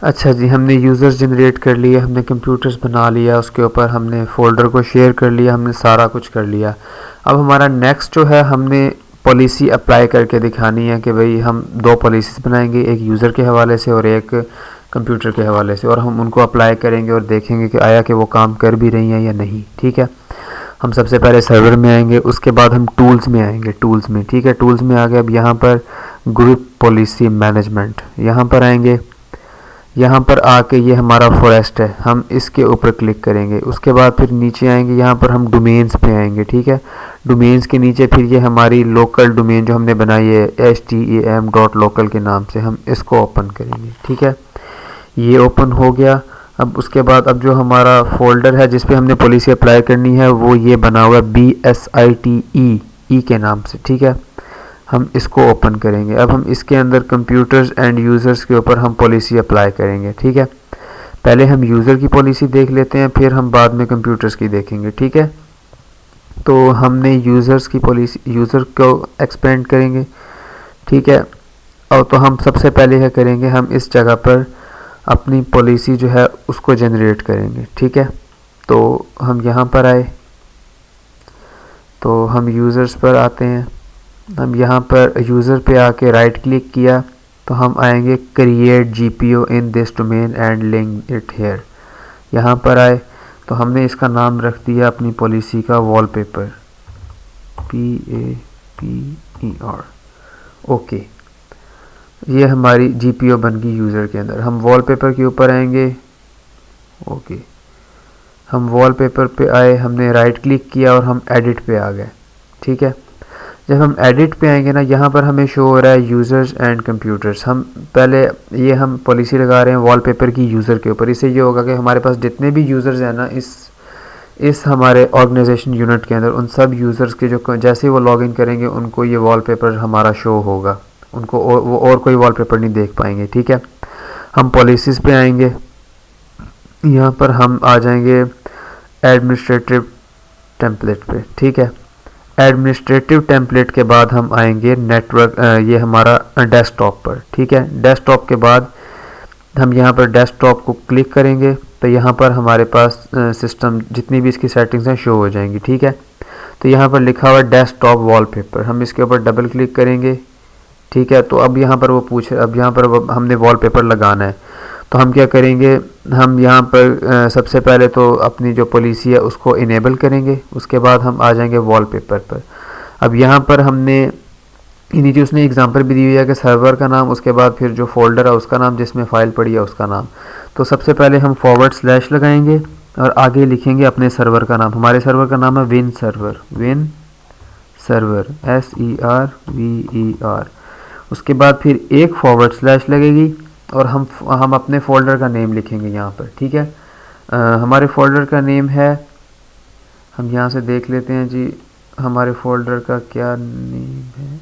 अच्छा जी, हमने users generate कर लिए, हमने कंप्यूटर्स बना लिया, उसके ऊपर हमने फ़ोल्डर को शेयर कर लिया, हमने सारा कुछ कर लिया। अब हमारा नेक्स्ट जो है, हमने पॉलिसी अप्लाई करके दिखानी है कि भाई हम दो पॉलिसीज़ बनाएंगे, एक यूज़र के हवाले से और एक कंप्यूटर के हवाले से, और हम उनको अप्लाई करेंगे और देखेंगे कि आया कि वो काम कर भी रही हैं या नहीं। ठीक है, हम सबसे पहले सर्वर में आएंगे, उसके बाद हम टूल्स में आएंगे, टूल्स में। ठीक है, टूल्स में आ गए। अब यहाँ पर ग्रुप पॉलिसी मैनेजमेंट, यहाँ पर आएंगे। यहाँ पर आके ये हमारा फॉरेस्ट है, हम इसके ऊपर क्लिक करेंगे। उसके बाद फिर नीचे आएंगे, यहाँ पर हम डोमेन्स पे आएंगे। ठीक है, डोमेन्स के नीचे फिर ये हमारी लोकल डोमेन जो हमने बनाई है HTAM.local के नाम से, हम इसको ओपन करेंगे। ठीक है, ये ओपन हो गया। अब उसके बाद अब जो हमारा फोल्डर है जिस पे हमने पॉलिसी अप्लाई करनी है वो ये बना हुआ है BSITE के नाम से। ठीक है, हम इसको ओपन करेंगे। अब हम इसके अंदर कंप्यूटर्स एंड यूज़र्स के ऊपर हम पॉलिसी अप्लाई करेंगे। ठीक है, पहले हम यूज़र की पॉलिसी देख लेते हैं, फिर हम बाद में कंप्यूटर्स की देखेंगे। ठीक है, तो हमने यूज़र्स की पॉलिसी, यूज़र को एक्सपेंड करेंगे। ठीक है, और तो हम सबसे पहले क्या करेंगे, हम इस जगह पर अपनी पॉलिसी जो है उसको जनरेट करेंगे। ठीक है, तो हम यहाँ पर आए, तो हम यूज़र्स पर आते हैं। हम यहाँ पर यूज़र पे आके राइट क्लिक किया तो हम आएंगे create GPO in this domain and link it here. यहाँ पर आए तो हमने इसका नाम रख दिया अपनी पॉलिसी का वॉलपेपर, PAPER। ओके, ये हमारी GPO बन गई यूज़र के अंदर। हम वॉलपेपर के ऊपर आएंगे। ओके, हम वॉलपेपर पे आए, हमने राइट क्लिक किया और हम एडिट पे आ गए। ठीक है, जब हम एडिट पे आएंगे ना, यहाँ पर हमें शो हो रहा है यूज़र्स एंड कंप्यूटर्स। हम पहले ये हम पॉलिसी लगा रहे हैं वॉलपेपर की यूज़र के ऊपर। इससे ये होगा कि हमारे पास जितने भी यूज़र्स हैं ना इस हमारे ऑर्गेनाइजेशन यूनिट के अंदर, उन सब यूज़र्स के जो जैसे वो लॉगिन करेंगे उनको ये वॉलपेपर हमारा शो होगा, उनको वो और कोई वॉलपेपर नहीं देख पाएंगे। ठीक है, हम पॉलिसीज़ पे आएंगे, यहाँ पर हम आ जाएंगे एडमिनिस्ट्रेटिव टेम्पलेट पे। ठीक है, एडमिनिस्ट्रेटिव टेम्पलेट के बाद हम आएंगे नेटवर्क, ये हमारा डेस्कटॉप पर। ठीक है, डेस्कटॉप के बाद हम यहाँ पर डेस्कटॉप को क्लिक करेंगे तो यहाँ पर हमारे पास सिस्टम जितनी भी इसकी सेटिंग्स हैं शो हो जाएंगी। ठीक है, तो यहाँ पर लिखा हुआ डेस्कटॉप वॉलपेपर, हम इसके ऊपर डबल क्लिक करेंगे। ठीक है, तो अब यहाँ पर वो अब यहाँ पर हमने वॉलपेपर लगाना है, तो हम क्या करेंगे, हम यहाँ पर सबसे पहले तो अपनी जो पॉलिसी है उसको इनेबल करेंगे। उसके बाद हम आ जाएंगे वॉलपेपर पर। अब यहाँ पर हमने नीचे उसने एग्जांपल भी दी हुई है कि सर्वर का नाम, उसके बाद फिर जो फोल्डर है उसका नाम, जिसमें फ़ाइल पड़ी है उसका नाम। तो सबसे पहले हम / लगाएंगे और आगे लिखेंगे अपने सर्वर का नाम। हमारे सर्वर का नाम है win server, win server SERVER। उसके बाद फिर एक / लगेगी और हम अपने फ़ोल्डर का नेम लिखेंगे यहाँ पर। ठीक है, हमारे फ़ोल्डर का नेम है, हम यहाँ से देख लेते हैं जी हमारे फ़ोल्डर का क्या नेम है।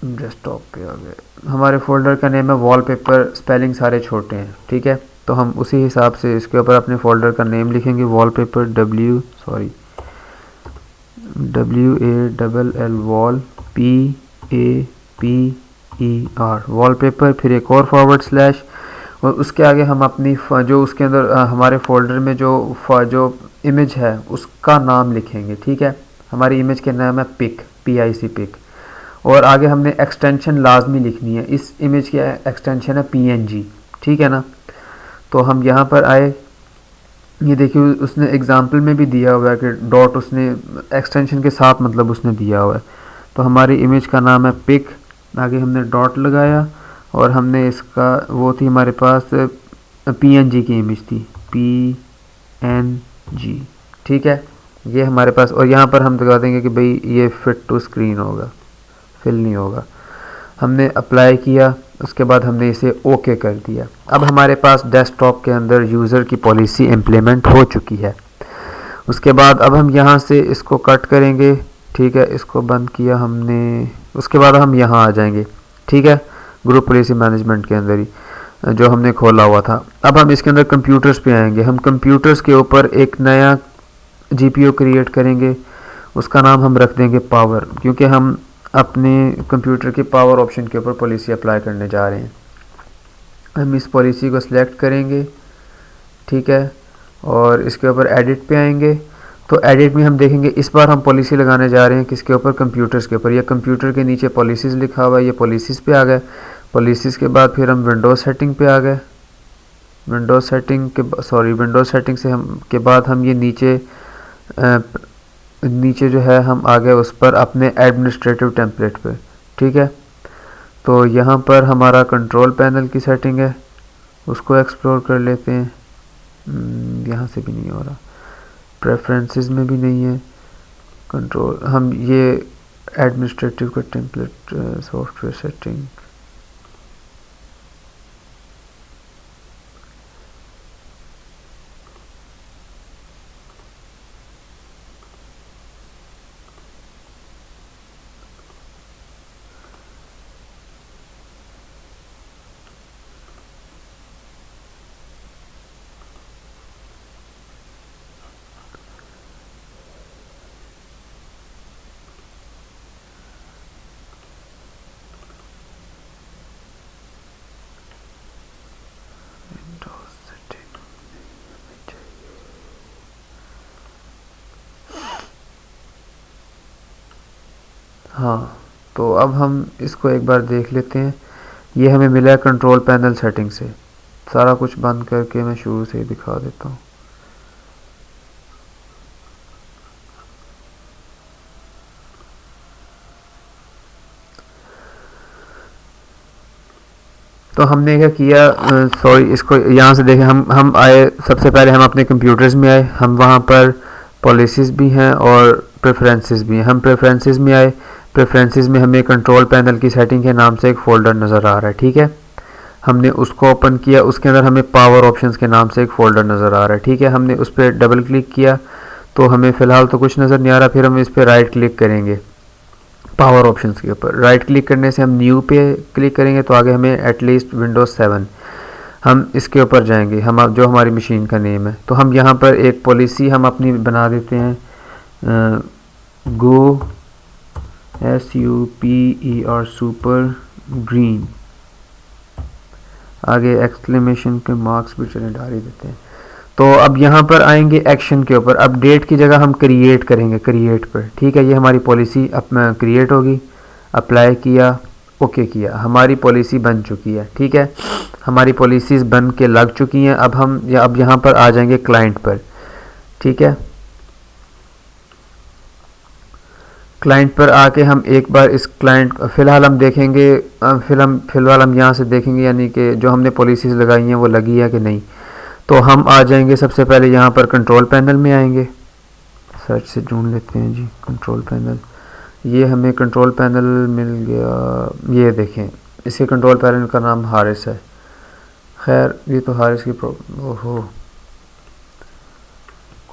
डेस्कटॉप पे आ गए, हमारे फ़ोल्डर का नेम है वॉलपेपर, स्पेलिंग सारे छोटे हैं। ठीक है, तो हम उसी हिसाब से इसके ऊपर अपने फ़ोल्डर का नेम लिखेंगे wallpaper, WALL wall PAPER wallpaper, फिर एक और / और उसके आगे हम अपनी जो उसके अंदर हमारे फ़ोल्डर में जो इमेज है उसका नाम लिखेंगे। ठीक है, हमारी इमेज के नाम है PIC। और आगे हमने एक्सटेंशन लाजमी लिखनी है, इस इमेज की एक्सटेंशन है PNG। ठीक है ना, तो हम यहाँ पर आए, ये देखिए उसने एग्जाम्पल में भी दिया हुआ है कि डॉट उसने एक्सटेंशन के साथ मतलब उसने दिया हुआ है। तो हमारी इमेज का नाम है पिक, आगे हमने डॉट लगाया और हमने इसका वो थी हमारे पास PNG की इमेज थी, PNG। ठीक है, ये हमारे पास, और यहाँ पर हम लगा देंगे कि भाई ये फिट टू स्क्रीन होगा, फिल नहीं होगा। हमने अप्लाई किया, उसके बाद हमने इसे ओके कर दिया। अब हमारे पास डेस्कटॉप के अंदर यूज़र की पॉलिसी इम्प्लीमेंट हो चुकी है। उसके बाद अब हम यहाँ से इसको कट करेंगे। ठीक है, इसको बंद किया हमने, उसके बाद हम यहाँ आ जाएंगे। ठीक है, ग्रुप पॉलिसी मैनेजमेंट के अंदर ही जो हमने खोला हुआ था। अब हम इसके अंदर कंप्यूटर्स पे आएंगे, हम कंप्यूटर्स के ऊपर एक नया GPO क्रिएट करेंगे, उसका नाम हम रख देंगे पावर, क्योंकि हम अपने कंप्यूटर के पावर ऑप्शन के ऊपर पॉलिसी अप्लाई करने जा रहे हैं। हम इस पॉलिसी को सिलेक्ट करेंगे, ठीक है, और इसके ऊपर एडिट पे आएंगे। तो एडिट में हम देखेंगे इस बार हम पॉलिसी लगाने जा रहे हैं किसके ऊपर, कंप्यूटर्स के ऊपर। या कंप्यूटर के नीचे पॉलिसीज़ लिखा हुआ है, ये पॉलिसीज़ पे आ गए। पॉलिसीज़ के बाद फिर हम विंडोज़ सेटिंग पे आ गए। विंडोज़ सेटिंग से हम के बाद हम ये नीचे जो है हम आ गए उस पर अपने एडमिनिस्ट्रेटिव टेम्पलेट पे, ठीक है। तो यहाँ पर हमारा कंट्रोल पैनल की सेटिंग है, उसको एक्सप्लोर कर लेते हैं। यहाँ से भी नहीं हो रहा, प्रेफरेंसेस में भी नहीं है कंट्रोल। हम ये एडमिनिस्ट्रेटिव का टेम्पलेट, सॉफ्टवेयर सेटिंग, हाँ। तो अब हम इसको एक बार देख लेते हैं। ये हमें मिला है कंट्रोल पैनल सेटिंग से। सारा कुछ बंद करके मैं शुरू से ही दिखा देता हूँ। तो हमने क्या किया, सॉरी, इसको यहाँ से देखें। हम आए, सबसे पहले हम अपने कंप्यूटर्स में आए। हम वहाँ पर पॉलिसीज़ भी हैं और प्रेफरेंसेस भी हैं। हम प्रेफरेंसेस में आए। प्रेफरेंसेस में हमें कंट्रोल पैनल की सेटिंग के नाम से एक फ़ोल्डर नज़र आ रहा है, ठीक है। हमने उसको ओपन किया, उसके अंदर हमें पावर ऑप्शंस के नाम से एक फ़ोल्डर नज़र आ रहा है, ठीक है। हमने उस पर डबल क्लिक किया तो हमें फ़िलहाल तो कुछ नज़र नहीं आ रहा। फिर हम इस पर राइट क्लिक करेंगे पावर ऑप्शंस के ऊपर। राइट क्लिक करने से हम न्यू पे क्लिक करेंगे तो आगे हमें एटलीस्ट विंडोज़ 7, हम इसके ऊपर जाएंगे, हम जो हमारी मशीन का नेम है। तो हम यहाँ पर एक पॉलिसी हम अपनी बना देते हैं, गो SUPER सुपर ग्रीन, आगे एक्सक्लेमेशन के मार्क्स भी चले डाल ही देते हैं। तो अब यहाँ पर आएंगे एक्शन के ऊपर। अपडेट की जगह हम क्रिएट करेंगे, क्रिएट पर, ठीक है। ये हमारी पॉलिसी अब क्रिएट होगी। अप्लाई किया, ओके किया, हमारी पॉलिसी बन चुकी है, ठीक है। हमारी पॉलिसीज़ बन के लग चुकी हैं। अब यहाँ पर आ जाएंगे क्लाइंट पर, ठीक है। क्लाइंट पर आके हम एक बार इस क्लाइंट, फ़िलहाल हम देखेंगे, फ़िलहाल हम यहाँ से देखेंगे यानी कि जो हमने पॉलिसीज़ लगाई हैं वो लगी है कि नहीं। तो हम आ जाएंगे सबसे पहले यहाँ पर कंट्रोल पैनल में आएंगे। सर्च से ढूंढ लेते हैं जी कंट्रोल पैनल। ये हमें कंट्रोल पैनल मिल गया। ये देखें, इसके कंट्रोल पैनल का नाम हारिस है। खैर ये तो हारिस की ओहो,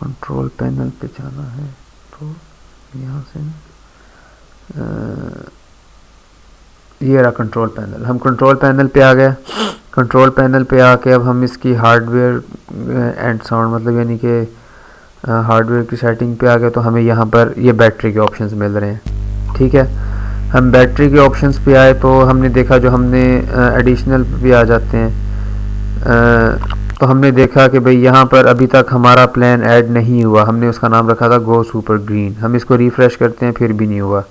कंट्रोल पैनल पे जाना है तो यहाँ से ये रहा कंट्रोल पैनल। हम कंट्रोल पैनल पे आ गए। कंट्रोल पैनल पे आके अब हम इसकी हार्डवेयर एंड साउंड, मतलब यानी कि हार्डवेयर की सेटिंग पे आ गए। तो हमें यहाँ पर ये बैटरी के ऑप्शंस मिल रहे हैं, ठीक है। हम बैटरी के ऑप्शंस पे आए तो हमने देखा, जो हमने एडिशनल भी आ जाते हैं, तो हमने देखा कि भाई यहाँ पर अभी तक हमारा प्लान ऐड नहीं हुआ। हमने उसका नाम रखा था गो सुपर ग्रीन। हम इसको रिफ़्रेश करते हैं, फिर भी नहीं हुआ,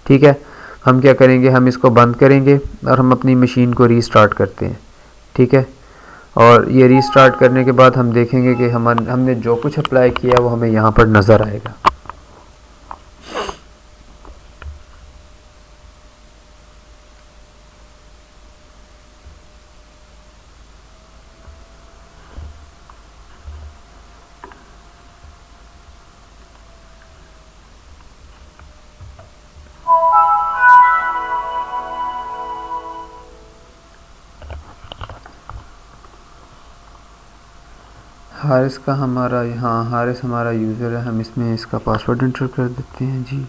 ठीक है। हम क्या करेंगे, हम इसको बंद करेंगे और हम अपनी मशीन को रीस्टार्ट करते हैं, ठीक है। और ये रीस्टार्ट करने के बाद हम देखेंगे कि हमने जो कुछ अप्लाई किया वो हमें यहाँ पर नज़र आएगा। हारिस का हमारा, हाँ हारिस हमारा यूज़र है। हम इसमें इसका पासवर्ड एंटर कर देते हैं जी।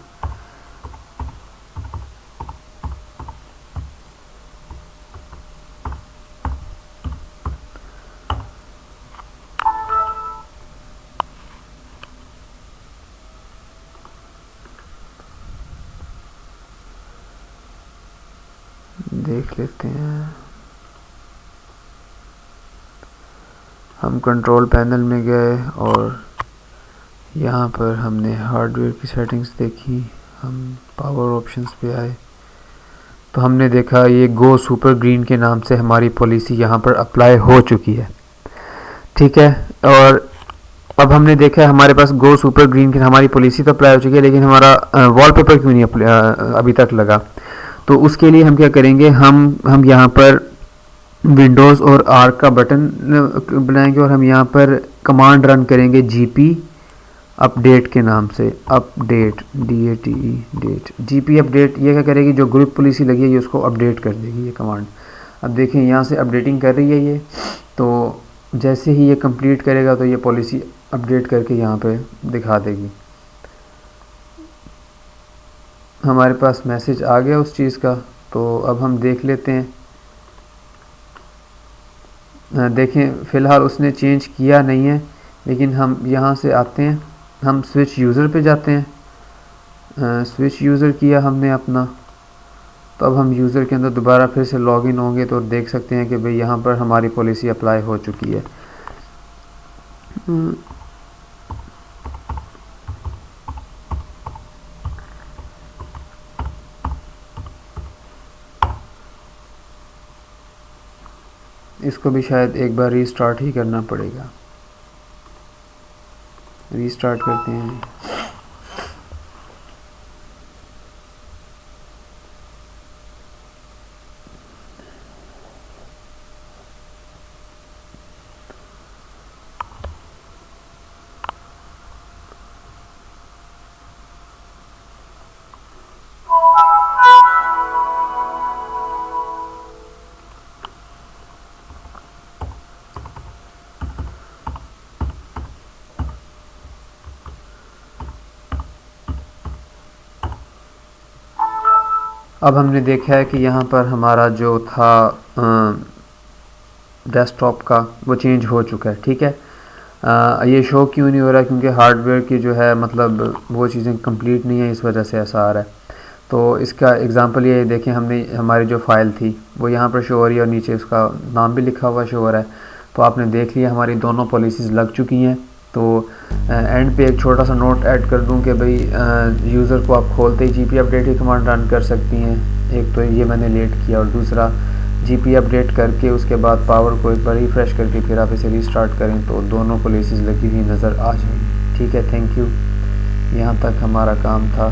देख लेते हैं। हम कंट्रोल पैनल में गए और यहाँ पर हमने हार्डवेयर की सेटिंग्स देखी। हम पावर ऑप्शंस पे आए तो हमने देखा ये गो सुपर ग्रीन के नाम से हमारी पॉलिसी यहाँ पर अप्लाई हो चुकी है, ठीक है। और अब हमने देखा हमारे पास गो सुपर ग्रीन की हमारी पॉलिसी तो अप्लाई हो चुकी है, लेकिन हमारा वॉलपेपर क्यों नहीं अभी तक लगा। तो उसके लिए हम क्या करेंगे, हम यहाँ पर विंडोज़ और आर का बटन बनाएंगे और हम यहाँ पर कमांड रन करेंगे जीपी अपडेट के नाम से। Update DATE date GP update ये क्या करेगी, जो ग्रुप पॉलिसी लगी है ये उसको अपडेट कर देगी ये कमांड। अब देखें यहाँ से अपडेटिंग कर रही है ये, तो जैसे ही ये कंप्लीट करेगा तो ये पॉलिसी अपडेट करके यहाँ पे दिखा देगी। हमारे पास मैसेज आ गया उस चीज़ का, तो अब हम देख लेते हैं। देखें फ़िलहाल उसने चेंज किया नहीं है, लेकिन हम यहाँ से आते हैं, हम स्विच यूज़र पे जाते हैं। स्विच यूज़र किया हमने अपना, तो अब हम यूज़र के अंदर दोबारा फिर से लॉगिन होंगे तो देख सकते हैं कि भाई यहाँ पर हमारी पॉलिसी अप्लाई हो चुकी है। इसको भी शायद एक बार रीस्टार्ट ही करना पड़ेगा। रीस्टार्ट करते हैं। अब हमने देखा है कि यहाँ पर हमारा जो था डेस्कटॉप का वो चेंज हो चुका है, ठीक है। ये शो क्यों नहीं हो रहा, क्योंकि हार्डवेयर की जो है मतलब वो चीज़ें कंप्लीट नहीं है, इस वजह से ऐसा आ रहा है। तो इसका एग्जांपल ये देखें, हमने हमारी जो फ़ाइल थी वो यहाँ पर शो हो रही है और नीचे उसका नाम भी लिखा हुआ शो हो रहा है। तो आपने देख लिया हमारी दोनों पॉलिसीज़ लग चुकी हैं। तो एंड पे एक छोटा सा नोट ऐड कर दूं कि भाई यूज़र को आप खोलते ही जीपी अपडेट की कमांड रन कर सकती हैं। एक तो ये मैंने लेट किया, और दूसरा जीपी अपडेट करके उसके बाद पावर को एक बार रिफ्रेश करके फिर आप इसे रीस्टार्ट करें तो दोनों पॉलिसीज़ लगी हुई नज़र आ जाएंगी, ठीक है। थैंक यू, यहाँ तक हमारा काम था।